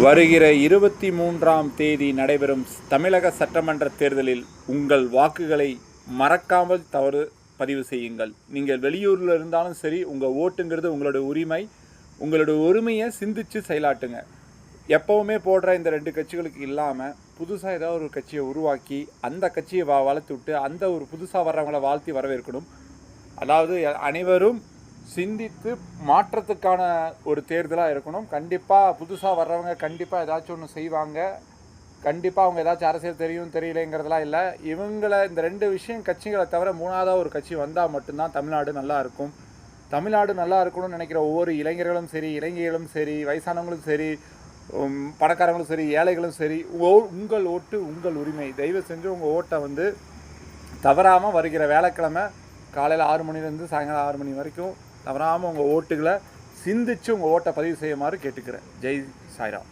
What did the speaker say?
வருகிற 23ஆம் தேதி நடைபெறும் தமிழக சட்டமன்ற தேர்தலில் உங்கள் வாக்குகளை மறக்காமல் பதிவு செய்யுங்கள். நீங்கள் வெளியூரில் இருந்தாலும் சரி, உங்கள் ஓட்டுங்கிறது உங்களோட உரிமை. உங்களோட உரிமையை சிந்திச்சு செயலாட்டுங்க. எப்போவுமே போடுற இந்த 2 கட்சிகளுக்கு இல்லாமல் புதுசாக ஏதாவது ஒரு கட்சியை உருவாக்கி அந்த கட்சியை வளர்த்து விட்டு அந்த ஒரு புதுசாக வர்றவங்களை வாழ்த்தி வரவேற்கணும். அதாவது அனைவரும் சிந்தித்து மாற்றத்துக்கான ஒரு தேர்தலாக இருக்கணும். கண்டிப்பாக புதுசாக வர்றவங்க கண்டிப்பாக ஏதாச்சும் ஒன்று செய்வாங்க. கண்டிப்பாக அவங்க ஏதாச்சும் அரசியல் தெரியும் தெரியலைங்கிறதுலாம் இல்லை. இவங்களை இந்த 2 விஷயம் கட்சிகளை தவிர 3ஆவதாக ஒரு கட்சி வந்தால் மட்டும்தான் தமிழ்நாடு நல்லா இருக்கும். தமிழ்நாடு நல்லா இருக்கணும்னு நினைக்கிற ஒவ்வொரு இளைஞர்களும் சரி, இளைஞர்களும் சரி, வயசானவங்களும் சரி, பணக்காரங்களும் சரி, ஏழைகளும் சரி, உங்கள் ஓட்டு உங்கள் உரிமை. தயவு செஞ்சு உங்கள் ஓட்டை தவறாமல் வருகிற வேலைக்கிழமை காலையில் 6 மணிலேருந்து சாயங்காலம் 6 மணி வரைக்கும் தவறாமல் உங்கள் ஓட்டுகளை சிந்தித்து உங்கள் ஓட்டை பதிவு செய்யுமாறு கேட்டுக்கிறேன். ஜெய் சாய்ராம்.